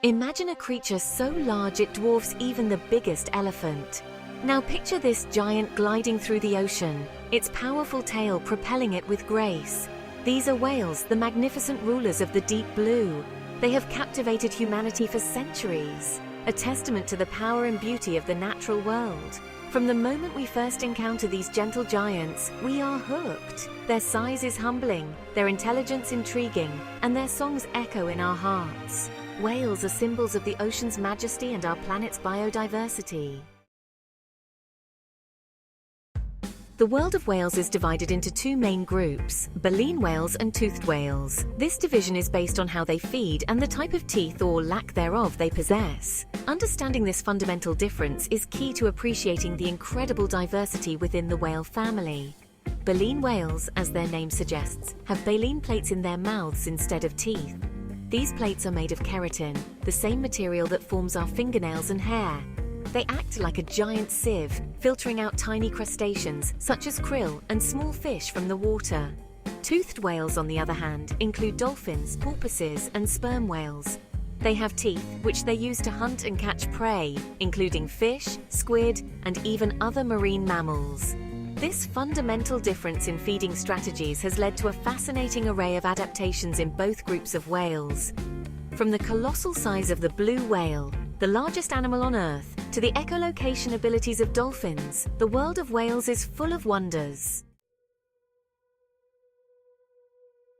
Imagine a creature so large it dwarfs even the biggest elephant. Now picture this giant gliding through the ocean, its powerful tail propelling it with grace. These are whales, the magnificent rulers of the deep blue. They have captivated humanity for centuries, a testament to the power and beauty of the natural world. From the moment we first encounter these gentle giants, we are hooked. Their size is humbling, their intelligence intriguing, and their songs echo in our hearts. Whales are symbols of the ocean's majesty and our planet's biodiversity. The world of whales is divided into two main groups, baleen whales and toothed whales. This division is based on how they feed and the type of teeth or lack thereof they possess. Understanding this fundamental difference is key to appreciating the incredible diversity within the whale family. Baleen whales, as their name suggests, have baleen plates in their mouths instead of teeth. These plates are made of keratin, the same material that forms our fingernails and hair. They act like a giant sieve, filtering out tiny crustaceans such as krill and small fish from the water. Toothed whales, on the other hand, include dolphins, porpoises, and sperm whales. They have teeth, which they use to hunt and catch prey, including fish, squid, and even other marine mammals. This fundamental difference in feeding strategies has led to a fascinating array of adaptations in both groups of whales. From the colossal size of the blue whale, the largest animal on Earth, to the echolocation abilities of dolphins, the world of whales is full of wonders.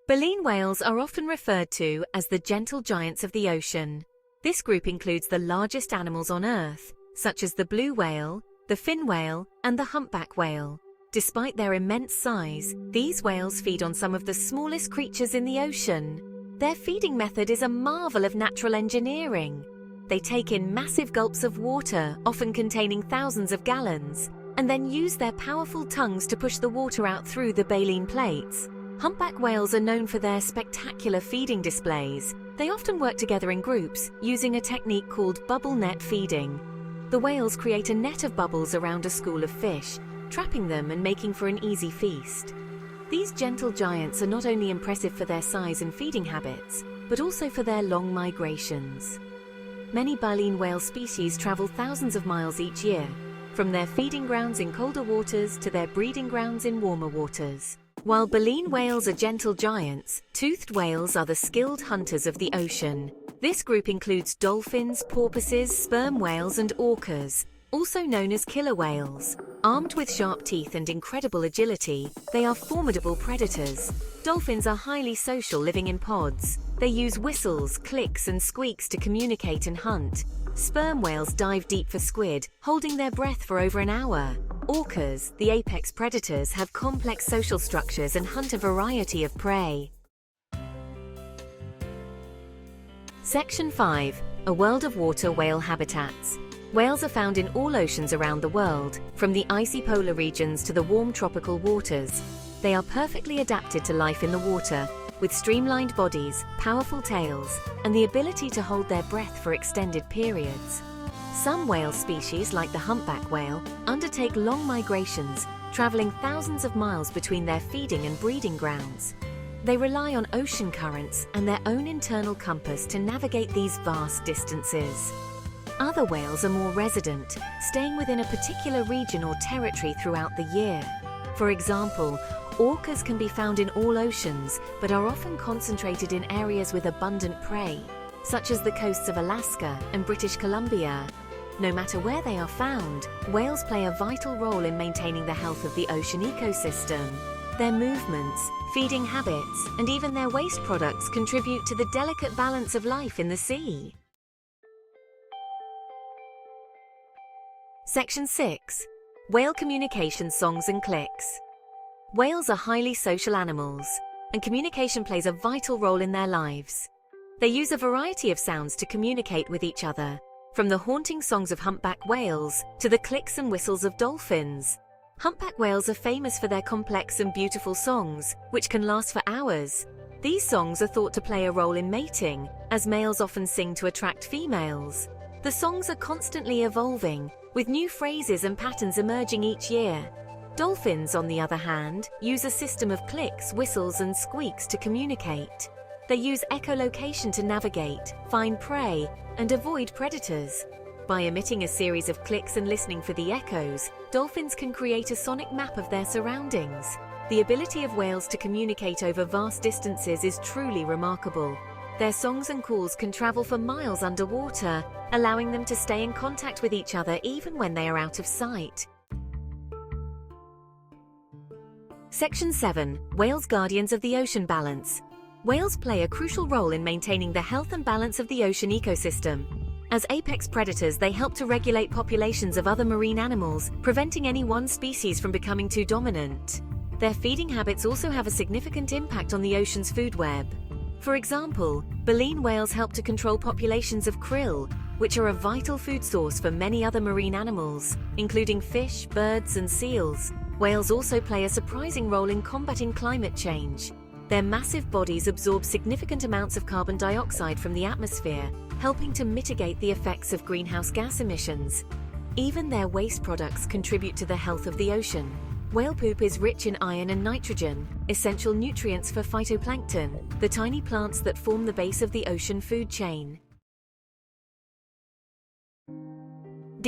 Baleen whales are often referred to as the gentle giants of the ocean. This group includes the largest animals on Earth, such as the blue whale, the fin whale, and the humpback whale. Despite their immense size, these whales feed on some of the smallest creatures in the ocean. Their feeding method is a marvel of natural engineering. They take in massive gulps of water, often containing thousands of gallons, and then use their powerful tongues to push the water out through the baleen plates. Humpback whales are known for their spectacular feeding displays. They often work together in groups, using a technique called bubble net feeding. The whales create a net of bubbles around a school of fish, trapping them and making for an easy feast. These gentle giants are not only impressive for their size and feeding habits, but also for their long migrations. Many baleen whale species travel thousands of miles each year, from their feeding grounds in colder waters to their breeding grounds in warmer waters. While baleen whales are gentle giants, toothed whales are the skilled hunters of the ocean. This group includes dolphins, porpoises, sperm whales, and orcas, also known as killer whales. Armed with sharp teeth and incredible agility, they are formidable predators. Dolphins are highly social, living in pods. They use whistles, clicks, and squeaks to communicate and hunt. Sperm whales dive deep for squid, holding their breath for over an hour. Orcas, the apex predators, have complex social structures and hunt a variety of prey. Section 5. A world of water whale habitats. Whales are found in all oceans around the world, from the icy polar regions to the warm tropical waters. They are perfectly adapted to life in the water, with streamlined bodies, powerful tails, and the ability to hold their breath for extended periods. Some whale species, like the humpback whale, undertake long migrations, traveling thousands of miles between their feeding and breeding grounds. They rely on ocean currents and their own internal compass to navigate these vast distances. Other whales are more resident, staying within a particular region or territory throughout the year. For example, orcas can be found in all oceans, but are often concentrated in areas with abundant prey, such as the coasts of Alaska and British Columbia. No matter where they are found, whales play a vital role in maintaining the health of the ocean ecosystem. Their movements, feeding habits, and even their waste products contribute to the delicate balance of life in the sea. Section 6. Whale communication songs and clicks. Whales are highly social animals, and communication plays a vital role in their lives. They use a variety of sounds to communicate with each other, from the haunting songs of humpback whales to the clicks and whistles of dolphins. Humpback whales are famous for their complex and beautiful songs, which can last for hours. These songs are thought to play a role in mating, as males often sing to attract females. The songs are constantly evolving, with new phrases and patterns emerging each year. Dolphins, on the other hand, use a system of clicks, whistles, and squeaks to communicate. They use echolocation to navigate, find prey, and avoid predators. By emitting a series of clicks and listening for the echoes, dolphins can create a sonic map of their surroundings. The ability of whales to communicate over vast distances is truly remarkable. Their songs and calls can travel for miles underwater, allowing them to stay in contact with each other even when they are out of sight. Section 7. Whales Guardians of the Ocean Balance. Whales play a crucial role in maintaining the health and balance of the ocean ecosystem. As apex predators, they help to regulate populations of other marine animals, preventing any one species from becoming too dominant. Their feeding habits also have a significant impact on the ocean's food web. For example, baleen whales help to control populations of krill, which are a vital food source for many other marine animals, including fish, birds, and seals. Whales also play a surprising role in combating climate change. Their massive bodies absorb significant amounts of carbon dioxide from the atmosphere, helping to mitigate the effects of greenhouse gas emissions. Even their waste products contribute to the health of the ocean. Whale poop is rich in iron and nitrogen, essential nutrients for phytoplankton, the tiny plants that form the base of the ocean food chain.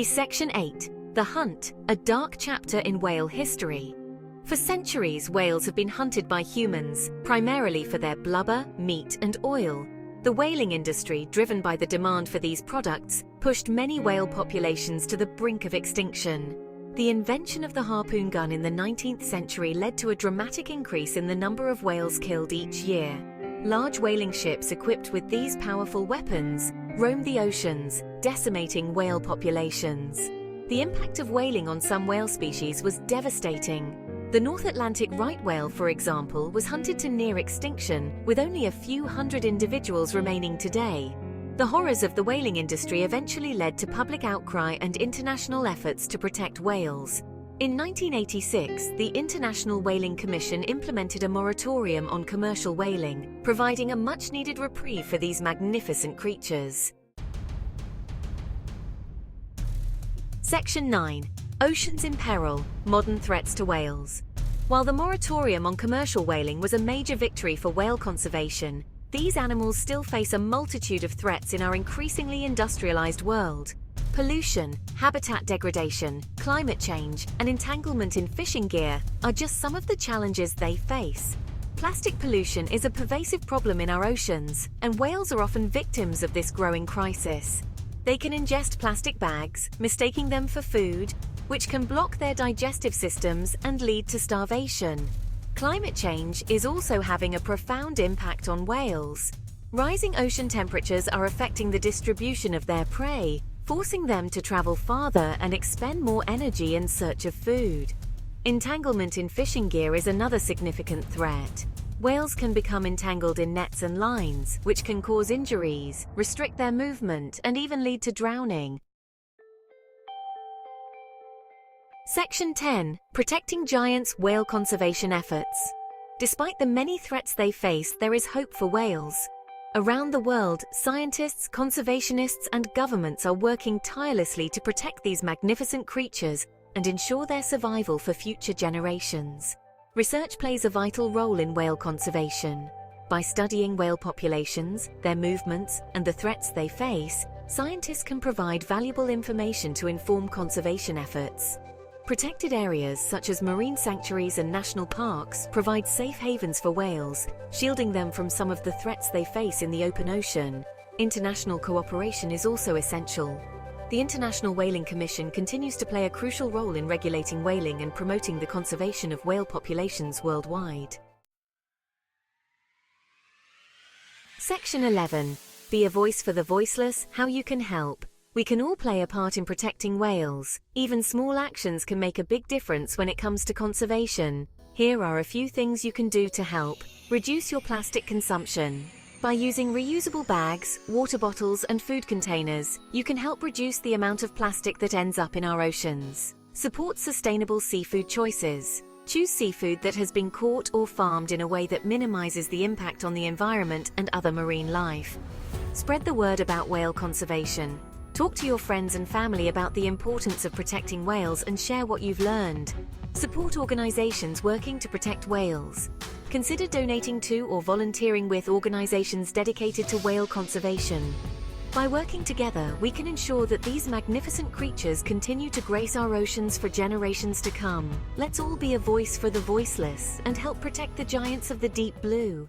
Section 8. The Hunt, a dark chapter in whale history. For centuries, whales have been hunted by humans, primarily for their blubber, meat, and oil. The whaling industry, driven by the demand for these products, pushed many whale populations to the brink of extinction. The invention of the harpoon gun in the 19th century led to a dramatic increase in the number of whales killed each year. Large whaling ships equipped with these powerful weapons roamed the oceans, decimating whale populations. The impact of whaling on some whale species was devastating. The North Atlantic right whale, for example, was hunted to near extinction, with only a few hundred individuals remaining today. The horrors of the whaling industry eventually led to public outcry and international efforts to protect whales. In 1986, the International Whaling Commission implemented a moratorium on commercial whaling, providing a much-needed reprieve for these magnificent creatures. Section 9. Oceans in Peril, Modern Threats to Whales. While the moratorium on commercial whaling was a major victory for whale conservation, these animals still face a multitude of threats in our increasingly industrialized world. Pollution, habitat degradation, climate change, and entanglement in fishing gear are just some of the challenges they face. Plastic pollution is a pervasive problem in our oceans, and whales are often victims of this growing crisis. They can ingest plastic bags, mistaking them for food, which can block their digestive systems and lead to starvation. Climate change is also having a profound impact on whales. Rising ocean temperatures are affecting the distribution of their prey, forcing them to travel farther and expend more energy in search of food. Entanglement in fishing gear is another significant threat. Whales can become entangled in nets and lines, which can cause injuries, restrict their movement, and even lead to drowning. Section 10. Protecting giants' whale conservation efforts. Despite the many threats they face, there is hope for whales. Around the world, scientists, conservationists, and governments are working tirelessly to protect these magnificent creatures and ensure their survival for future generations. Research plays a vital role in whale conservation. By studying whale populations, their movements, and the threats they face, scientists can provide valuable information to inform conservation efforts. Protected areas such as marine sanctuaries and national parks provide safe havens for whales, shielding them from some of the threats they face in the open ocean. International cooperation is also essential. The International Whaling Commission continues to play a crucial role in regulating whaling and promoting the conservation of whale populations worldwide. Section 11. Be a voice for the voiceless, how you can help. We can all play a part in protecting whales. Even small actions can make a big difference when it comes to conservation. Here are a few things you can do to help. Reduce your plastic consumption. By using reusable bags, water bottles, and food containers, you can help reduce the amount of plastic that ends up in our oceans. Support sustainable seafood choices. Choose seafood that has been caught or farmed in a way that minimizes the impact on the environment and other marine life. Spread the word about whale conservation. Talk to your friends and family about the importance of protecting whales and share what you've learned. Support organizations working to protect whales. Consider donating to or volunteering with organizations dedicated to whale conservation. By working together, we can ensure that these magnificent creatures continue to grace our oceans for generations to come. Let's all be a voice for the voiceless and help protect the giants of the deep blue.